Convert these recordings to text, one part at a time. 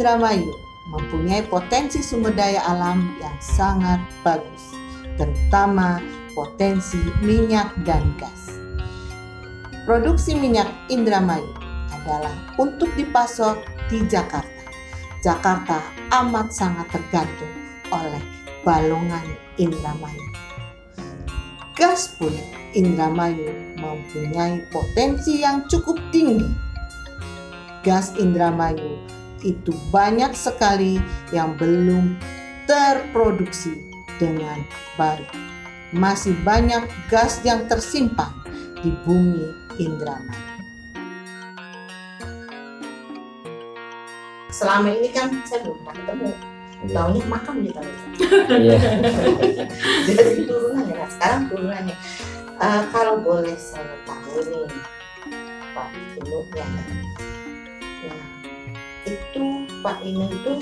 Indramayu mempunyai potensi sumber daya alam yang sangat bagus, terutama potensi minyak dan gas. Produksi minyak Indramayu adalah untuk dipasok di Jakarta. Jakarta amat sangat tergantung oleh Balongan Indramayu. Gas pun Indramayu mempunyai potensi yang cukup tinggi. Gas Indramayu itu banyak sekali yang belum terproduksi dengan baik. Masih banyak gas yang tersimpan di bumi Indramayu. Selama ini kan saya belum pernah ketemu. Taunya makam gitu. Jadi turunannya, nah sekarang turunannya. Kalau boleh saya tahu nih, Pak Inu, nah itu Pak Inu itu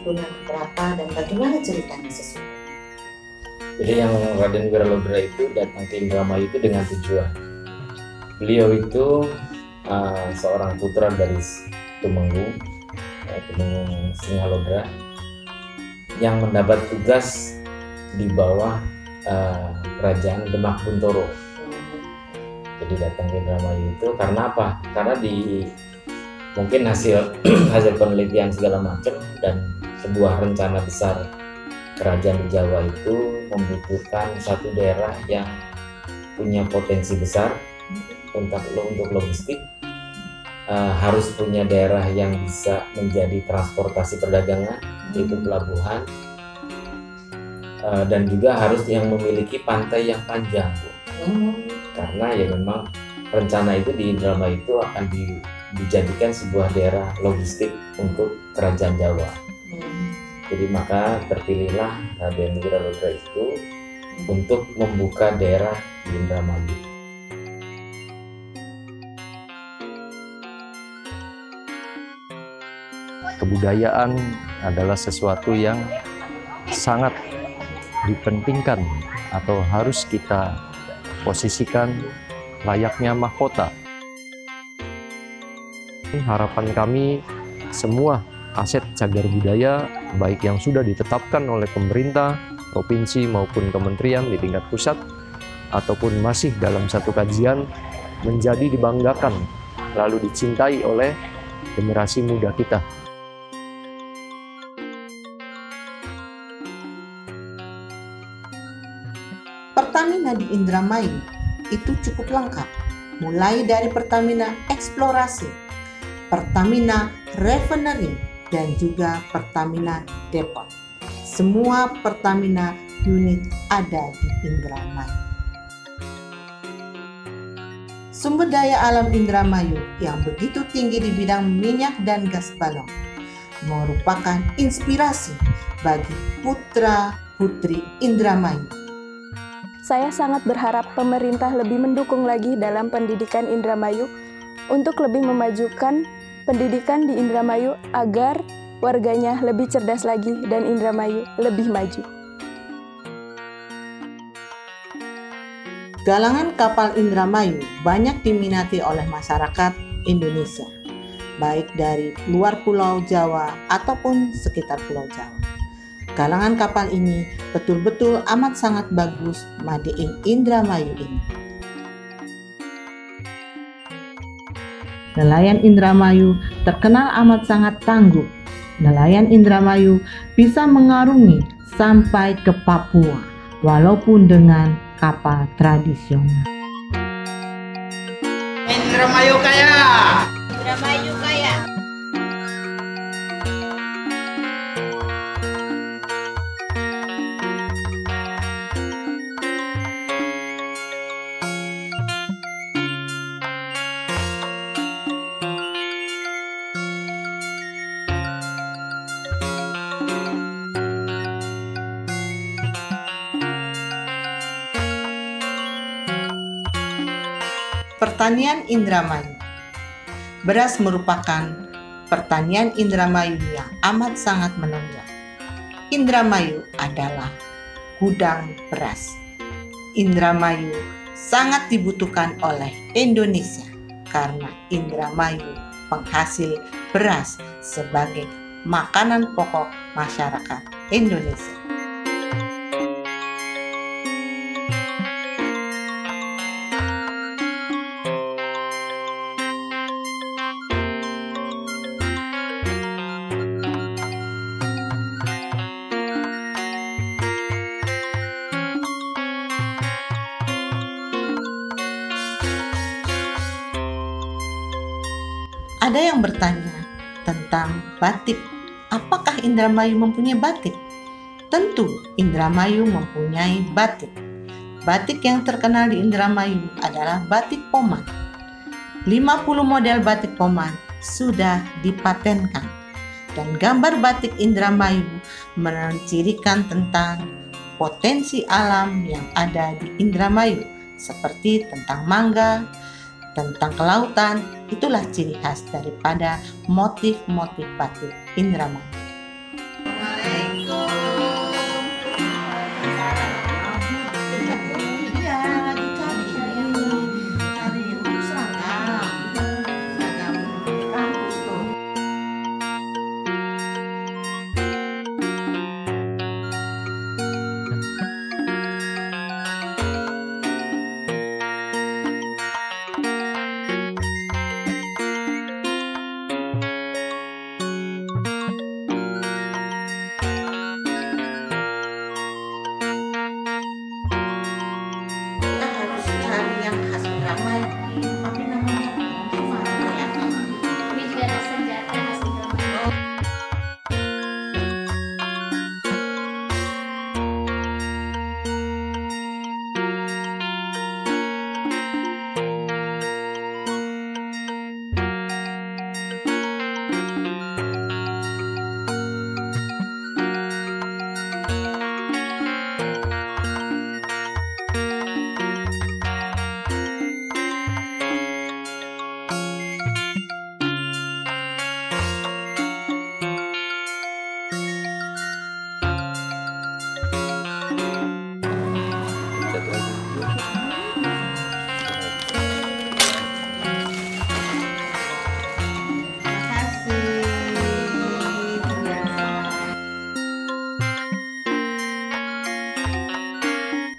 turunan berapa dan bagaimana ceritanya sesungguhnya? Jadi yang Raden Wiralodra itu datang ke Indramayu itu dengan tujuan. Beliau itu seorang putra dari Tumenggung Singalodra yang mendapat tugas di bawah kerajaan Demak Buntoro. Jadi datang ke Indramayu itu karena apa? Karena mungkin hasil penelitian segala macam dan sebuah rencana besar kerajaan di Jawa itu membutuhkan satu daerah yang punya potensi besar untuk logistik, harus punya daerah yang bisa menjadi transportasi perdagangan, yaitu pelabuhan, dan juga harus yang memiliki pantai yang panjang, karena ya memang rencana itu di Indramayu itu akan dijadikan sebuah daerah logistik untuk kerajaan Jawa. Jadi maka terpilihlah Raden Wiralodra itu untuk membuka daerah di Indramayu. Kebudayaan adalah sesuatu yang sangat dipentingkan atau harus kita posisikan layaknya mahkota. Harapan kami semua aset cagar budaya baik yang sudah ditetapkan oleh pemerintah, provinsi maupun kementerian di tingkat pusat ataupun masih dalam satu kajian menjadi dibanggakan lalu dicintai oleh generasi muda kita. Pertamina di Indramayu itu cukup lengkap, mulai dari Pertamina Eksplorasi, Pertamina Refinery, dan juga Pertamina Depot. Semua Pertamina unit ada di Indramayu. Sumber daya alam Indramayu yang begitu tinggi di bidang minyak dan gas balong merupakan inspirasi bagi putra-putri Indramayu. Saya sangat berharap pemerintah lebih mendukung lagi dalam pendidikan Indramayu untuk lebih memajukan pendidikan di Indramayu agar warganya lebih cerdas lagi dan Indramayu lebih maju. Galangan kapal Indramayu banyak diminati oleh masyarakat Indonesia, baik dari luar Pulau Jawa ataupun sekitar Pulau Jawa. Galangan kapal ini betul-betul amat sangat bagus made in Indramayu ini. Nelayan Indramayu terkenal amat sangat tangguh. Nelayan Indramayu bisa mengarungi sampai ke Papua walaupun dengan kapal tradisional. Indramayu kaya. Indramayu kaya. Pertanian Indramayu. Beras merupakan pertanian Indramayu yang amat sangat menonjol. Indramayu adalah gudang beras. Indramayu sangat dibutuhkan oleh Indonesia karena Indramayu penghasil beras sebagai makanan pokok masyarakat Indonesia. Ada yang bertanya tentang batik. Apakah Indramayu mempunyai batik? Tentu Indramayu mempunyai batik. Batik yang terkenal di Indramayu adalah batik Poman. 50 model batik Poman sudah dipatenkan. Dan gambar batik Indramayu mencirikan tentang potensi alam yang ada di Indramayu, seperti tentang mangga, tentang kelautan. Itulah ciri khas daripada motif-motif batik Indramayu.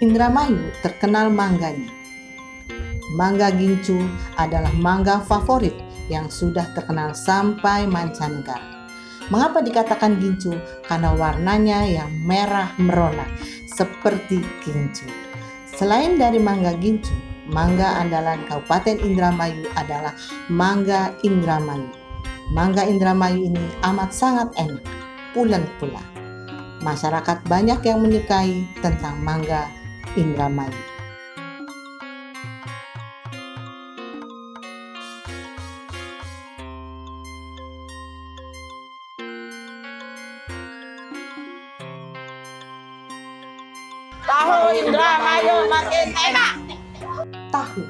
Indramayu terkenal mangganya. Mangga Gincu adalah mangga favorit yang sudah terkenal sampai mancanegara. Mengapa dikatakan gincu? Karena warnanya yang merah merona seperti gincu. Selain dari mangga gincu, mangga andalan Kabupaten Indramayu adalah mangga Indramayu. Mangga Indramayu ini amat sangat enak, pulen pula. Masyarakat banyak yang menyukai tentang mangga Indramayu. Tahu Indramayu makin enak. Tahu.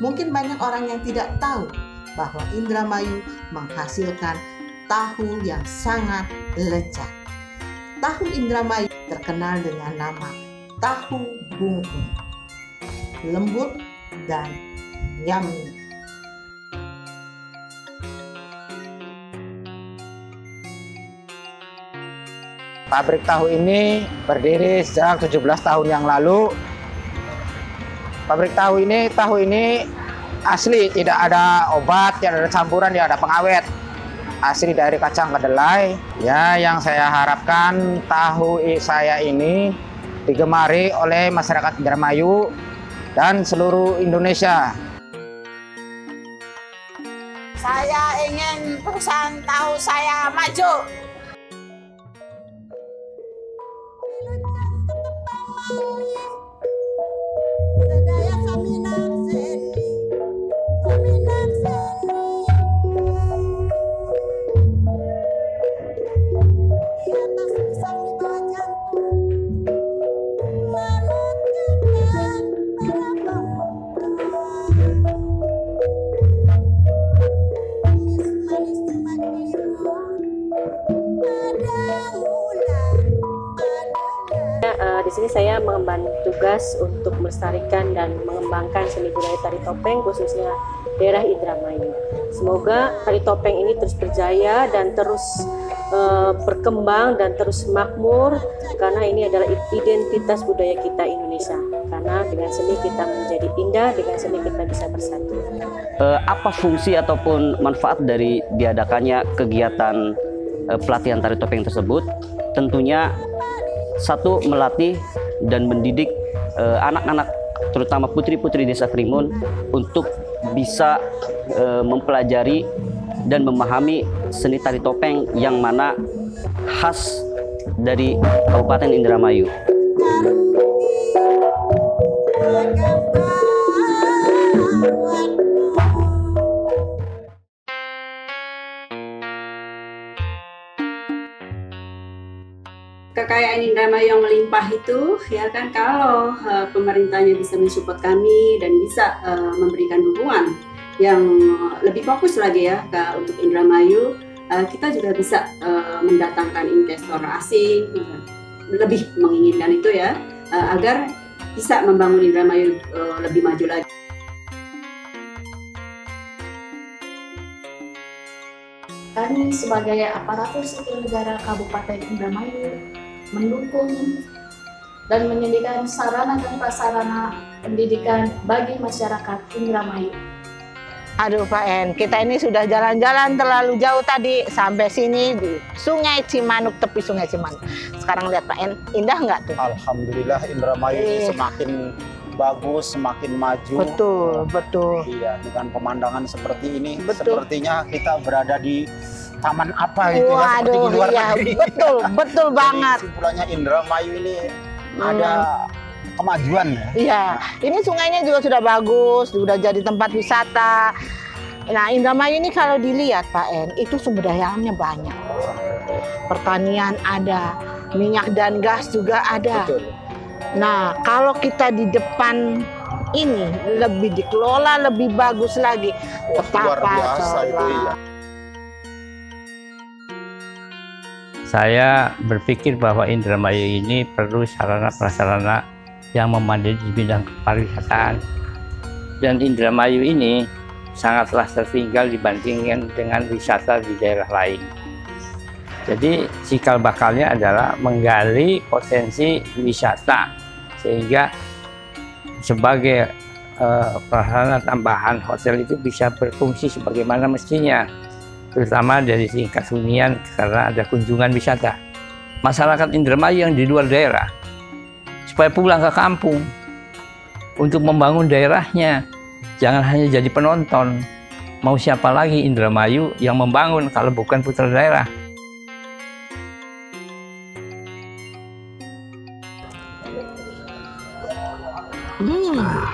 Mungkin banyak orang yang tidak tahu bahwa Indramayu menghasilkan tahu yang sangat lezat. Tahu Indramayu terkenal dengan nama tahu bungkung, lembut dan yummy. Pabrik tahu ini berdiri sejak 17 tahun yang lalu. Pabrik tahu ini asli, tidak ada obat, tidak ada campuran, tidak ada pengawet. Asli dari kacang kedelai. Ya, yang saya harapkan tahu saya ini digemari oleh masyarakat Indramayu dan seluruh Indonesia. Saya ingin perusahaan tahu saya maju. Di sini saya mengemban tugas untuk melestarikan dan mengembangkan seni budaya tari topeng khususnya daerah Indramayu. Semoga tari topeng ini terus berjaya dan terus berkembang dan terus makmur, karena ini adalah identitas budaya kita Indonesia. Karena dengan seni kita menjadi indah, dengan seni kita bisa bersatu. Apa fungsi ataupun manfaat dari diadakannya kegiatan pelatihan tari topeng tersebut? Tentunya satu, melatih dan mendidik anak-anak terutama putri-putri Desa Krimun untuk bisa mempelajari dan memahami seni tari topeng yang mana khas dari Kabupaten Indramayu. Kekayaan Indramayu yang melimpah itu, ya kan, kalau pemerintahnya bisa mensupport kami dan bisa memberikan dukungan yang lebih fokus lagi ya untuk Indramayu, kita juga bisa mendatangkan investor asing, lebih menginginkan itu ya, agar bisa membangun Indramayu lebih maju lagi. Kami sebagai aparatur sipil negara Kabupaten Indramayu mendukung dan menyediakan sarana dan prasarana pendidikan bagi masyarakat Indramayu. Aduh Pak En, kita ini sudah jalan-jalan terlalu jauh tadi sampai sini di Sungai Cimanuk, tepi Sungai Cimanuk. Sekarang lihat Pak En, indah nggak tuh? Alhamdulillah Indramayu ini semakin bagus, semakin maju. Betul, betul. Iya, dengan pemandangan seperti ini, betul. Sepertinya kita berada di taman apa gitu ya, seperti di luar iya, negeri. Betul, betul banget. Kesimpulannya Indramayu ini ada kemajuan ya. Iya, ini sungainya juga sudah bagus, sudah jadi tempat wisata. Nah, Indramayu ini kalau dilihat Pak En, itu sumber daya alamnya banyak. Pertanian ada, minyak dan gas juga ada. Betul. Nah, kalau kita di depan ini lebih dikelola lebih bagus lagi. Luar biasa itu ya. Saya berpikir bahwa Indramayu ini perlu sarana-prasarana yang memadai di bidang pariwisata. Dan Indramayu ini sangatlah tertinggal dibandingkan dengan wisata di daerah lain. Jadi cikal bakalnya adalah menggali potensi wisata, sehingga sebagai prasarana tambahan hotel itu bisa berfungsi sebagaimana mestinya, terutama dari tingkat hunian karena ada kunjungan wisata. Masyarakat Indramayu yang di luar daerah supaya pulang ke kampung untuk membangun daerahnya, jangan hanya jadi penonton. Mau siapa lagi Indramayu yang membangun kalau bukan putra daerah?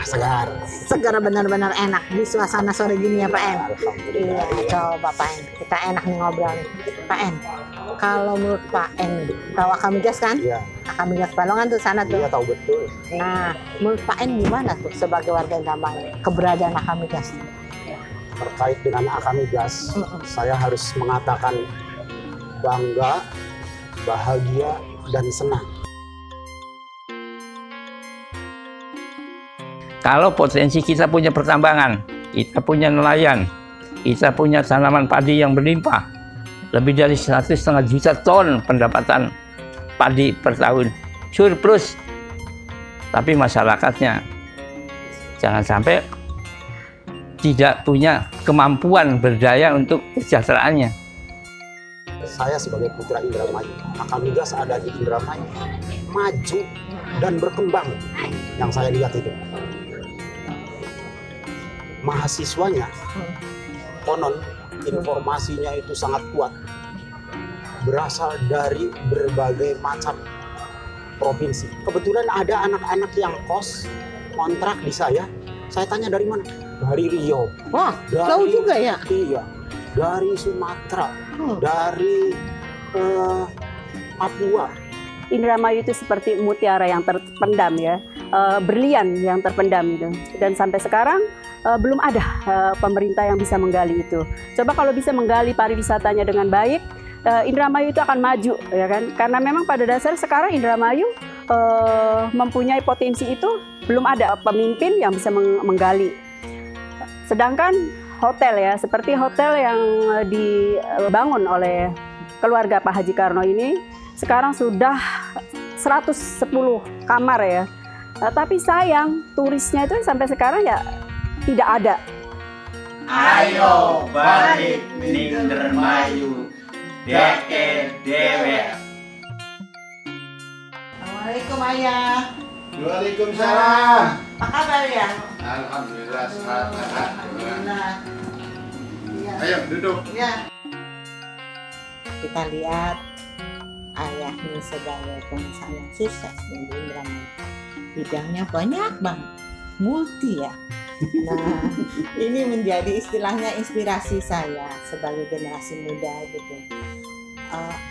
Segar. Segar, benar-benar enak di suasana sore gini ya Pak En. Iya, coba Pak En, kita enak nih ngobrol nih. Pak En, kalau menurut Pak En, tahu Akamigas kan? Iya. Akamigas Balongan tuh sana tuh. Iya, tahu betul. Nah, menurut Pak En gimana tuh sebagai warga Indramayu keberadaan Akamigas? Terkait dengan Akamigas, saya harus mengatakan bangga, bahagia, dan senang. Kalau potensi kita punya pertambangan, kita punya nelayan, kita punya tanaman padi yang berlimpah, lebih dari 1,5 juta ton pendapatan padi per tahun, surplus. Tapi masyarakatnya jangan sampai tidak punya kemampuan berdaya untuk kesejahteraannya. Saya sebagai putra Indramayu, Akamigas ada di Indramayu, maju dan berkembang. Yang saya lihat itu mahasiswanya konon informasinya itu sangat kuat, berasal dari berbagai macam provinsi. Kebetulan ada anak-anak yang kos kontrak di saya tanya dari mana? Dari Riau. Wah, jauh juga ya? Iya, dari Sumatera, dari Papua. Indramayu itu seperti mutiara yang terpendam ya, berlian yang terpendam itu. Dan sampai sekarang belum ada pemerintah yang bisa menggali itu. Coba kalau bisa menggali pariwisatanya dengan baik, Indramayu itu akan maju, ya kan? Karena memang pada dasar sekarang Indramayu mempunyai potensi itu, belum ada pemimpin yang bisa menggali. Sedangkan hotel ya, seperti hotel yang dibangun oleh keluarga Pak Haji Karno ini sekarang sudah 110 kamar ya. Tapi sayang turisnya itu sampai sekarang ya tidak ada. Ayo balik ning Indramayu, deke dewe. Assalamualaikum Ayah. Waalaikumsalam. Apa kabar ya? Alhamdulillah sehat. Alhamdulillah. Ya. Ayo duduk. Ya. Kita lihat Ayah ini sebagai pengusaha yang sukses di Indramayu. Bidangnya banyak banget, multi ya. Nah, ini menjadi istilahnya inspirasi saya sebagai generasi muda gitu.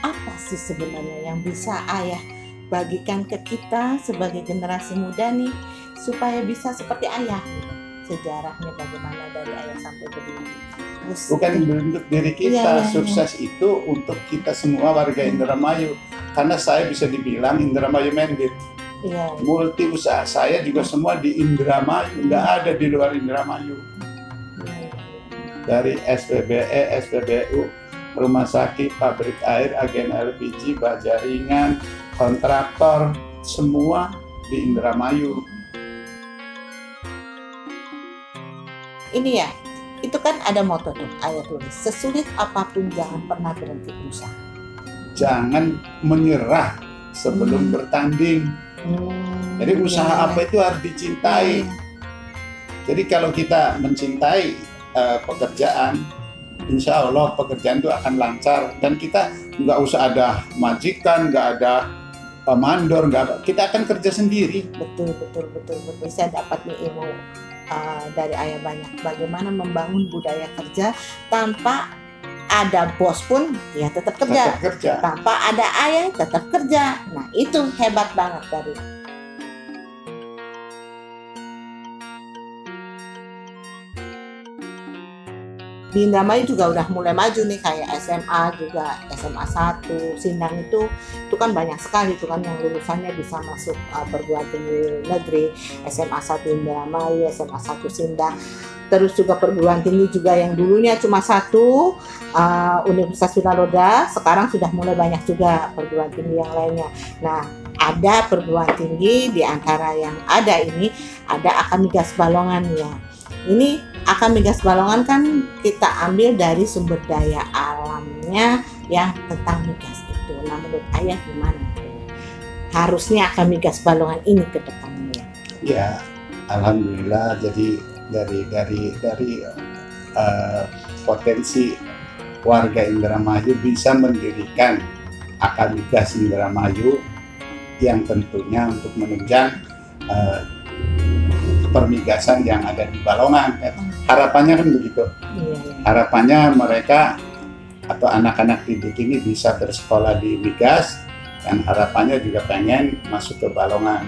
Apa sih sebenarnya yang bisa Ayah bagikan ke kita sebagai generasi muda nih supaya bisa seperti Ayah gitu. Sejarahnya bagaimana dari Ayah sampai begini. Bukan untuk diri kita, sukses itu untuk kita semua warga Indramayu. Karena saya bisa dibilang Indramayu Mandate. Multi usaha saya juga semua di Indramayu, nggak ada di luar Indramayu. Dari SPBE, SPBU, rumah sakit, pabrik air, agen LPG, baja ringan, kontraktor, semua di Indramayu. Ini ya, itu kan ada moto tuh, Ayah tulis, sesulit apapun jangan pernah berhenti berusaha. Jangan menyerah sebelum bertanding. Jadi usaha apa itu harus dicintai. Jadi kalau kita mencintai pekerjaan, insya Allah pekerjaan itu akan lancar. Dan kita nggak usah ada majikan, nggak ada mandor, nggak ada. Kita akan kerja sendiri. Betul. Saya dapat nih ilmu dari Ayah banyak. Bagaimana membangun budaya kerja tanpa ada bos pun ya tetap kerja. Tanpa ada Ayah tetap kerja. Nah itu hebat banget dari. Di Indramayu juga udah mulai maju nih kayak SMA juga, SMA 1, Sindang itu kan banyak sekali itu kan yang lulusannya bisa masuk perguruan tinggi negeri, SMA 1 Indramayu, SMA 1 Sindang. Terus juga perguruan tinggi juga yang dulunya cuma satu, Universitas Wiraloda, sekarang sudah mulai banyak juga perguruan tinggi yang lainnya. Nah, ada perguruan tinggi di antara yang ada ini, ada Akamigas Balongan ya. Ini Akamigas Balongan kan kita ambil dari sumber daya alamnya yang tentang migas itu. Nah, menurut Ayah gimana? Harusnya Akamigas Balongan ini ke depannya. Ya, alhamdulillah. Jadi dari potensi warga Indramayu bisa mendirikan Akamigas Indramayu yang tentunya untuk menunjang permigasan yang ada di Balongan. Harapannya kan begitu. Harapannya mereka atau anak-anak didik ini bisa bersekolah di migas dan harapannya juga pengen masuk ke Balongan.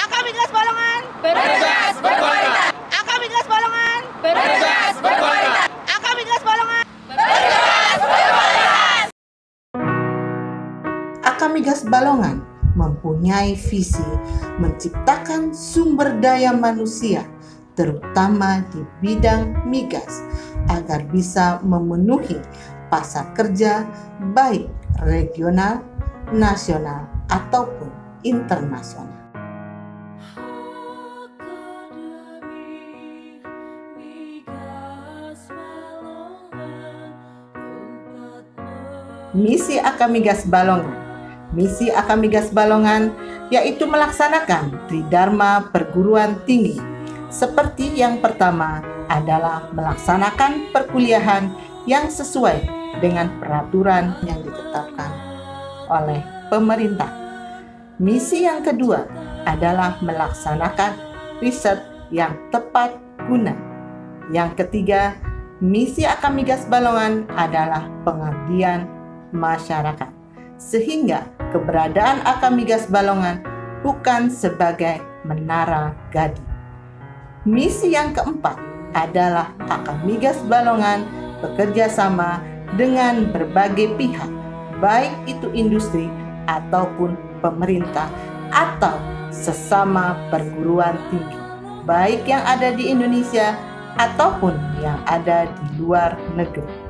Akamigas Balongan bertugas berkualitas. Akamigas Balongan Bertugas berkualitas. Akamigas Balongan bertugas berkualitas. Akamigas Balongan mempunyai visi menciptakan sumber daya manusia terutama di bidang migas agar bisa memenuhi pasar kerja baik regional, nasional ataupun internasional. Misi Akamigas Balongan. Misi Akamigas Balongan yaitu melaksanakan Tridharma Perguruan Tinggi. Seperti yang pertama adalah melaksanakan perkuliahan yang sesuai dengan peraturan yang ditetapkan oleh pemerintah. Misi yang kedua adalah melaksanakan riset yang tepat guna. Yang ketiga, misi Akamigas Balongan adalah pengabdian masyarakat. Sehingga keberadaan Akamigas Balongan bukan sebagai menara gading. Misi yang keempat adalah Akamigas Balongan bekerja sama dengan berbagai pihak, baik itu industri ataupun pemerintah atau sesama perguruan tinggi, baik yang ada di Indonesia ataupun yang ada di luar negeri.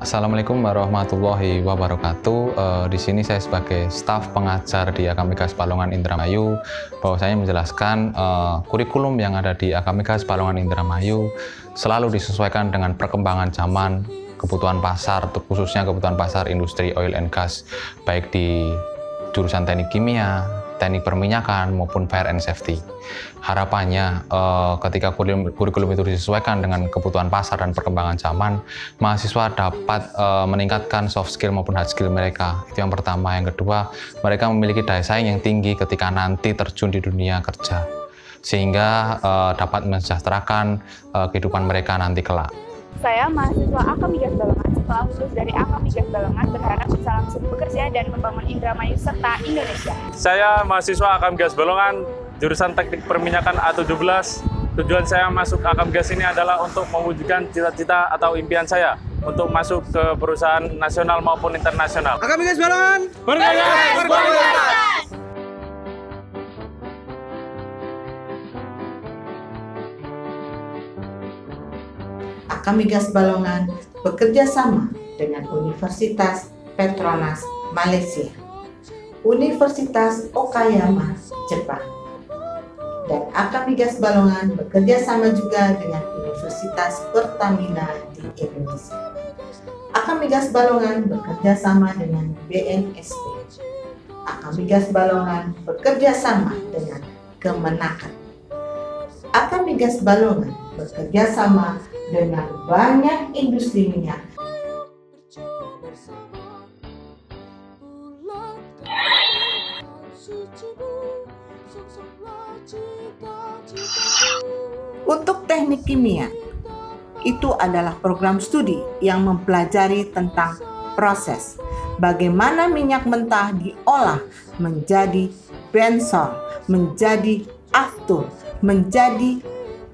Assalamualaikum warahmatullahi wabarakatuh. Di sini saya sebagai staf pengajar di Akamigas Balongan Indramayu, bahwasanya menjelaskan kurikulum yang ada di Akamigas Balongan Indramayu selalu disesuaikan dengan perkembangan zaman, kebutuhan pasar, khususnya kebutuhan pasar industri oil and gas, baik di jurusan teknik kimia, teknik perminyakan maupun fire and safety. Harapannya ketika kurikulum itu disesuaikan dengan kebutuhan pasar dan perkembangan zaman, mahasiswa dapat meningkatkan soft skill maupun hard skill mereka. Itu yang pertama. Yang kedua, mereka memiliki daya saing yang tinggi ketika nanti terjun di dunia kerja, sehingga dapat mensejahterakan kehidupan mereka nanti kelak. Saya mahasiswa Akamigas Balongan. Setelah lulus dari Akamigas Balongan, berharap bisa langsung bekerja dan membangun Indramayu serta Indonesia. Saya mahasiswa Akamigas Balongan, jurusan Teknik Perminyakan A17. Tujuan saya masuk Akamigas ini adalah untuk mewujudkan cita-cita atau impian saya untuk masuk ke perusahaan nasional maupun internasional. Akamigas Balongan bertugas berkualitas. Akamigas Balongan bekerja sama dengan Universitas Petronas Malaysia, Universitas Okayama Jepang, dan Akamigas Balongan bekerja sama juga dengan Universitas Pertamina di Indonesia. Akamigas Balongan bekerja sama dengan BNSP. Akamigas Balongan bekerja sama dengan Kemenaker. Akamigas Balongan bekerja sama dengan banyak industri minyak. Untuk teknik kimia, itu adalah program studi yang mempelajari tentang proses bagaimana minyak mentah diolah menjadi bensol, menjadi aftur, menjadi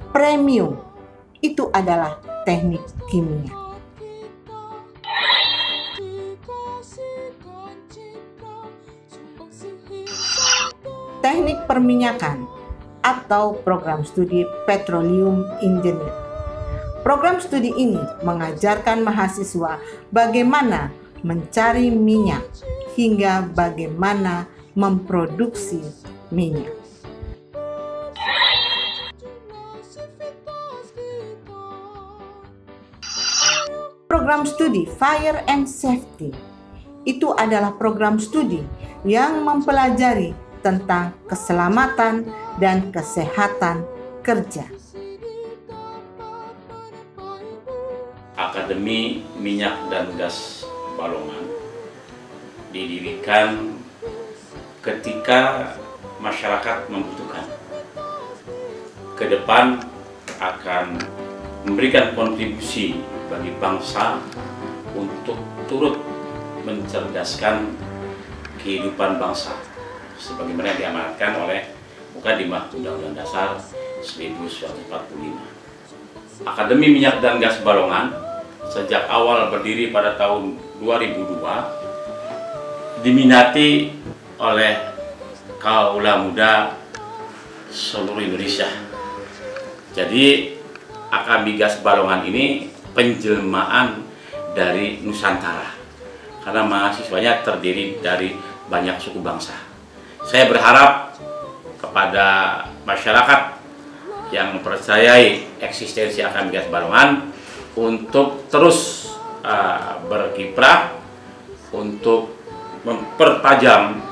premium. Itu adalah teknik kimia. Teknik perminyakan atau program studi Petroleum Engineer. Program studi ini mengajarkan mahasiswa bagaimana mencari minyak hingga bagaimana memproduksi minyak. Program studi Fire and Safety itu adalah program studi yang mempelajari tentang keselamatan dan kesehatan kerja. Akademi Minyak dan Gas Balongan didirikan ketika masyarakat membutuhkan. Ke depan akan memberikan kontribusi bagi bangsa untuk turut mencerdaskan kehidupan bangsa sebagaimana diamanatkan oleh bukan di Undang-Undang Dasar 1945. Akademi Minyak dan Gas Balongan sejak awal berdiri pada tahun 2002 diminati oleh kaula muda seluruh Indonesia. Jadi Akademi Gas Balongan ini penjelmaan dari Nusantara karena mahasiswanya terdiri dari banyak suku bangsa. Saya berharap kepada masyarakat yang mempercayai eksistensi Akademi Gas Balongan untuk terus berkiprah untuk mempertajam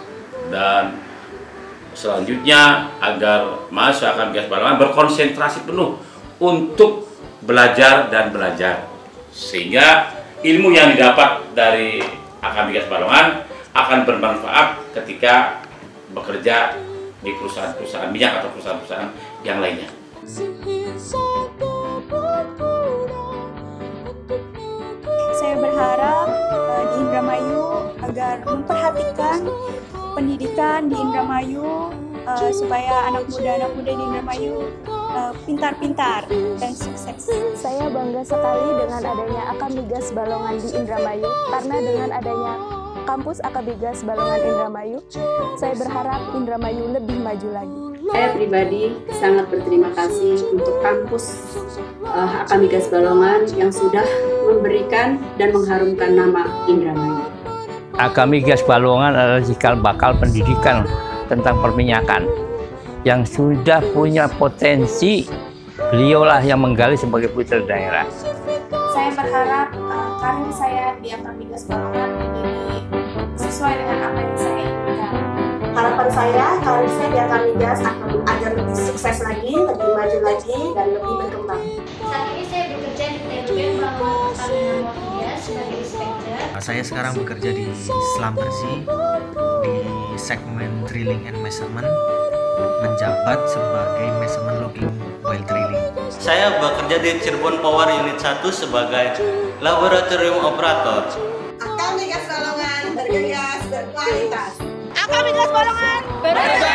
dan selanjutnya agar mahasiswa Akademi Gas Balongan berkonsentrasi penuh untuk belajar dan belajar sehingga ilmu yang didapat dari Akademi Gas Balongan akan bermanfaat ketika bekerja di perusahaan-perusahaan minyak atau perusahaan-perusahaan yang lainnya. Saya berharap di Indramayu agar memperhatikan pendidikan di Indramayu supaya anak muda di Indramayu pintar-pintar dan sukses. Saya bangga sekali dengan adanya Akademi Gas Balongan di Indramayu karena dengan adanya kampus Akademi Gas Balongan Indramayu, saya berharap Indramayu lebih maju lagi. Saya pribadi sangat berterima kasih untuk kampus Akademi Gas Balongan yang sudah memberikan dan mengharumkan nama Indramayu. Akademi Gas Balongan adalah cikal bakal pendidikan tentang perminyakan yang sudah punya potensi. Beliaulah yang menggali sebagai putra daerah. Saya berharap karir saya di Akademi Gas Balongan ini sesuai dengan apa yang saya inginkan. Harapan saya karir saya di Akademi Gas agar lebih sukses lagi, lebih maju lagi, dan lebih berkembang. Saat ini saya bekerja di TLB Bangunan Pertamina Gas sebagai inspektur. Saya sekarang bekerja di Selam Bersih di segmen Drilling and Measurement, menjabat sebagai Measurement Logging While Drilling. Saya bekerja di Cirebon Power Unit 1 sebagai Laboratorium Operator. Akademi Gas Balongan bergegas berkualitas. Akademi Gas Balongan bergegas